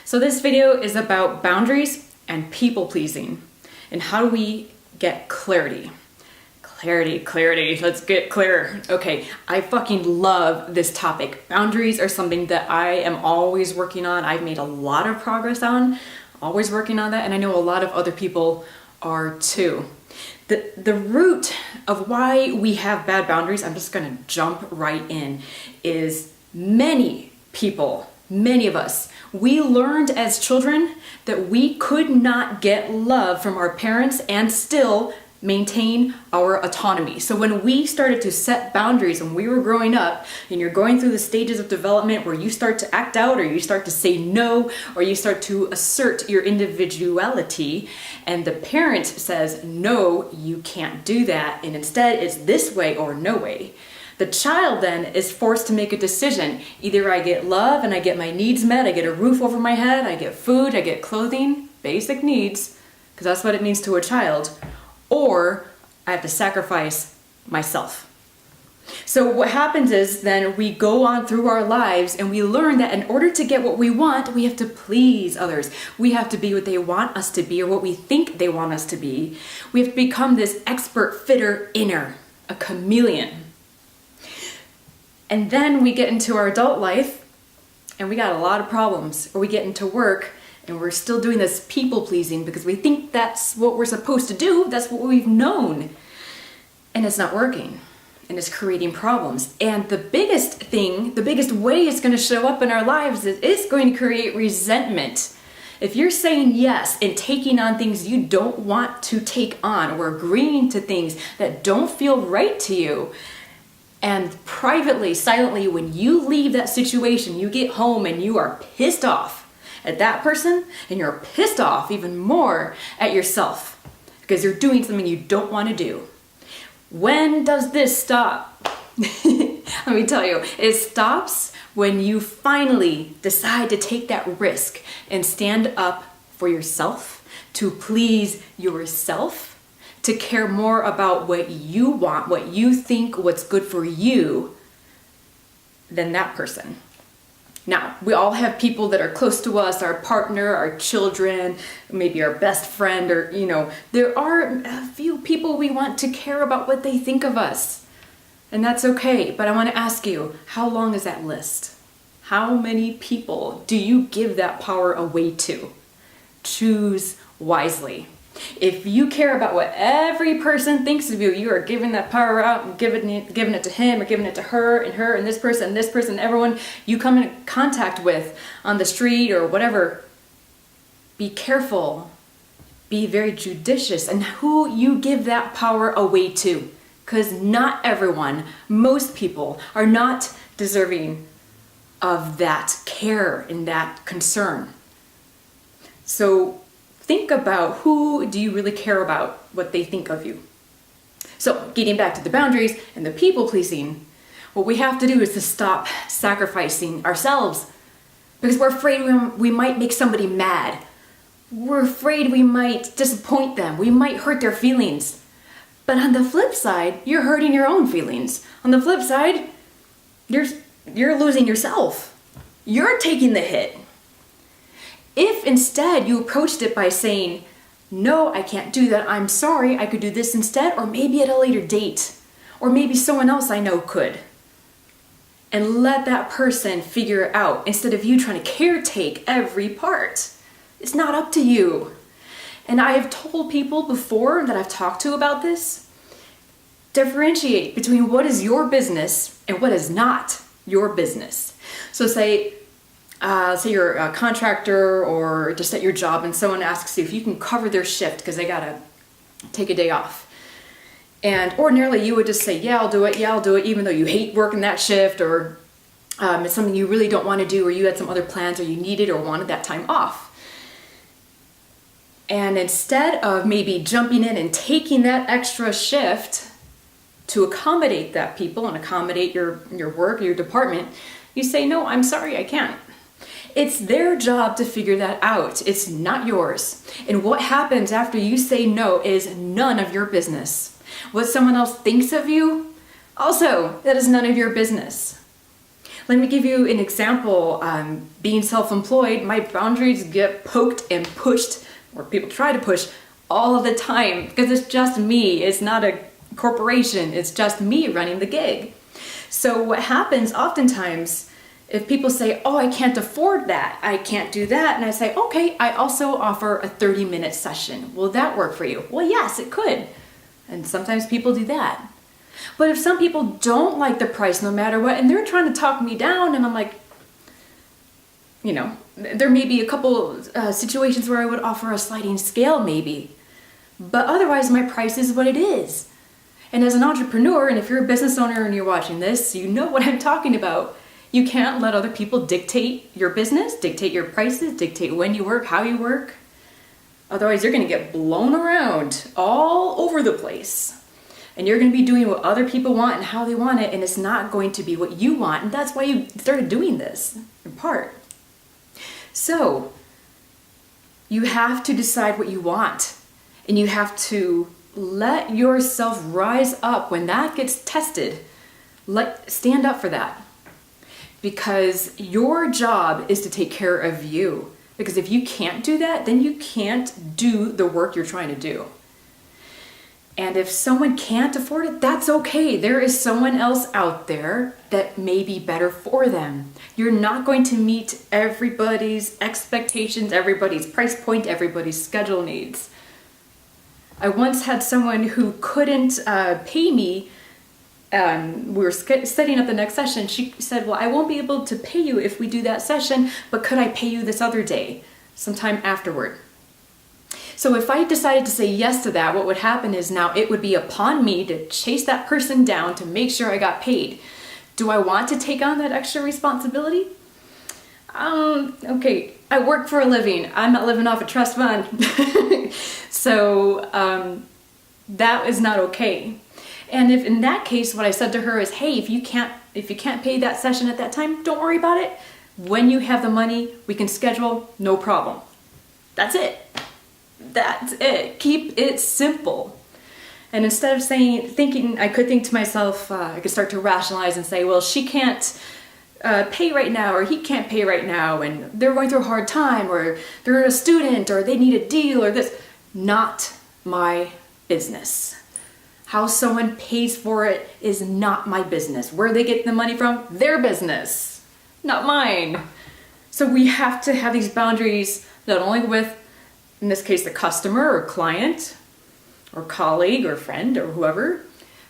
So this video is about boundaries and people pleasing and how do we get clarity. Clarity, let's get clear. Okay, I fucking love this topic. Boundaries are something that I am always working on. I've made a lot of progress on, always working on that, and I know a lot of other people are too. The root of why we have bad boundaries, I'm just gonna jump right in, is many people, many of us, we learned as children that we could not get love from our parents and still maintain our autonomy. So when we started to set boundaries when we were growing up, and you're going through the stages of development where you start to act out or you start to say no or you start to assert your individuality, and the parent says, no, you can't do that, and instead it's this way or no way. The child then is forced to make a decision. Either I get love and I get my needs met, I get a roof over my head, I get food, I get clothing, basic needs, because that's what it means to a child, or I have to sacrifice myself. So what happens is then we go on through our lives and we learn that in order to get what we want, we have to please others. We have to be what they want us to be or what we think they want us to be. We have to become this expert fitter inner, a chameleon. And then we get into our adult life and we got a lot of problems, or we get into work and we're still doing this people pleasing because we think that's what we're supposed to do, that's what we've known. And it's not working, and it's creating problems. And the biggest thing, the biggest way it's going to show up in our lives is it's going to create resentment. If you're saying yes and taking on things you don't want to take on, or agreeing to things that don't feel right to you, and privately, silently, when you leave that situation, you get home and you are pissed off at that person, and you're pissed off even more at yourself because you're doing something you don't want to do. When does this stop? Let me tell you, it stops when you finally decide to take that risk and stand up for yourself, to please yourself, to care more about what you want, what you think, what's good for you, than that person. Now, we all have people that are close to us, our partner, our children, maybe our best friend, or, there are a few people we want to care about what they think of us. And that's okay, but I want to ask you, how long is that list? How many people do you give that power away to? Choose wisely. If you care about what every person thinks of you, you are giving that power out and giving it to him or giving it to her, and this person, everyone you come in contact with on the street or whatever. Be careful. Be very judicious in who you give that power away to, because not everyone, most people, are not deserving of that care and that concern. So think about, who do you really care about what they think of you? So getting back to the boundaries and the people pleasing, what we have to do is to stop sacrificing ourselves, because we're afraid we might make somebody mad. We're afraid we might disappoint them. We might hurt their feelings. But on the flip side, you're hurting your own feelings. On the flip side, you're losing yourself. You're taking the hit. If instead you approached it by saying, no, I can't do that, I'm sorry, I could do this instead, or maybe at a later date, or maybe someone else I know could, and let that person figure it out instead of you trying to caretake every part. It's not up to you. And I have told people before that I've talked to about this, differentiate between what is your business and what is not your business. So say you're a contractor or just at your job and someone asks you if you can cover their shift because they gotta take a day off. And ordinarily you would just say, yeah, I'll do it, even though you hate working that shift, or it's something you really don't want to do, or you had some other plans, or you needed or wanted that time off. And instead of maybe jumping in and taking that extra shift to accommodate that people and accommodate your work, your department, you say, no, I'm sorry, I can't. It's their job to figure that out. It's not yours. And what happens after you say no is none of your business. What someone else thinks of you, also, that is none of your business. Let me give you an example. Being self-employed, my boundaries get poked and pushed, or people try to push all of the time, because it's just me. It's not a corporation. It's just me running the gig. So what happens oftentimes, if people say, oh, I can't afford that, I can't do that, and I say, okay, I also offer a 30-minute session. Will that work for you? Well, yes, it could. And sometimes people do that. But if some people don't like the price no matter what, and they're trying to talk me down, and I'm like, you know, there may be a couple situations where I would offer a sliding scale maybe, but otherwise my price is what it is. And as an entrepreneur, and if you're a business owner and you're watching this, you know what I'm talking about. You can't let other people dictate your business, dictate your prices, dictate when you work, how you work. Otherwise, you're going to get blown around all over the place. And you're going to be doing what other people want and how they want it, and it's not going to be what you want. And that's why you started doing this, in part. So, you have to decide what you want. And you have to let yourself rise up when that gets tested. Stand up for that. Because your job is to take care of you. Because if you can't do that, then you can't do the work you're trying to do. And if someone can't afford it, that's okay. There is someone else out there that may be better for them. You're not going to meet everybody's expectations, everybody's price point, everybody's schedule needs. I once had someone who couldn't pay me. We were setting up the next session. She said, well, I won't be able to pay you if we do that session, but could I pay you this other day, sometime afterward? So if I decided to say yes to that, what would happen is now it would be upon me to chase that person down to make sure I got paid. Do I want to take on that extra responsibility? Okay, I work for a living. I'm not living off a trust fund. So that is not okay. And if in that case, what I said to her is, hey, if you can't pay that session at that time, don't worry about it. When you have the money, we can schedule, no problem. That's it. That's it. Keep it simple. And instead of thinking, I could think to myself, I could start to rationalize and say, well, she can't pay right now, or he can't pay right now, and they're going through a hard time, or they're a student, or they need a deal, or this. Not my business. How someone pays for it is not my business. Where they get the money from, their business, not mine. So we have to have these boundaries, not only with, in this case, the customer or client or colleague or friend or whoever,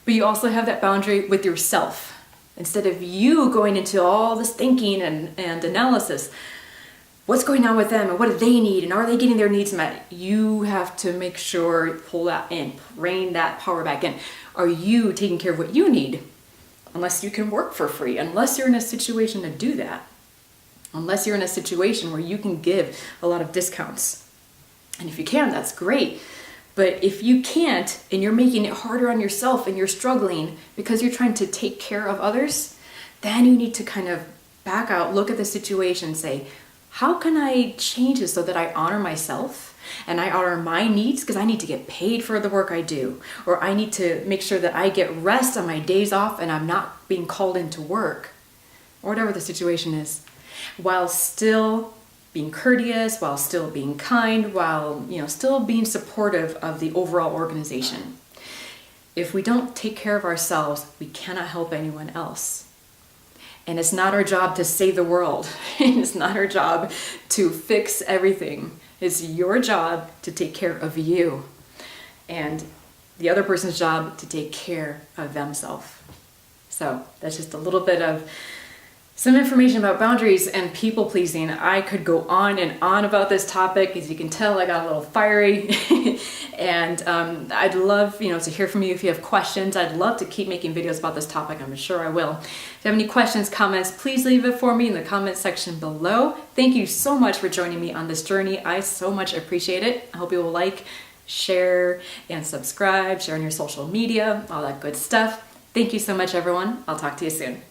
but you also have that boundary with yourself. Instead of you going into all this thinking and analysis, what's going on with them and what do they need and are they getting their needs met? You have to make sure, pull that in, rein that power back in. Are you taking care of what you need? Unless you can work for free, unless you're in a situation to do that. Unless you're in a situation where you can give a lot of discounts. And if you can, that's great. But if you can't, and you're making it harder on yourself and you're struggling because you're trying to take care of others, then you need to kind of back out, look at the situation, say, how can I change this so that I honor myself and I honor my needs, because I need to get paid for the work I do, or I need to make sure that I get rest on my days off and I'm not being called into work, or whatever the situation is, while still being courteous, while still being kind, while still being supportive of the overall organization. If we don't take care of ourselves, we cannot help anyone else. And it's not our job to save the world. It's not our job to fix everything. It's your job to take care of you. And the other person's job to take care of themselves. So that's just a little bit of some information about boundaries and people pleasing. I could go on and on about this topic. As you can tell, I got a little fiery. And I'd love to hear from you if you have questions. I'd love to keep making videos about this topic. I'm sure I will. If you have any questions, comments, please leave it for me in the comment section below. Thank you so much for joining me on this journey. I so much appreciate it. I hope you will like, share, and subscribe, share on your social media, all that good stuff. Thank you so much, everyone. I'll talk to you soon.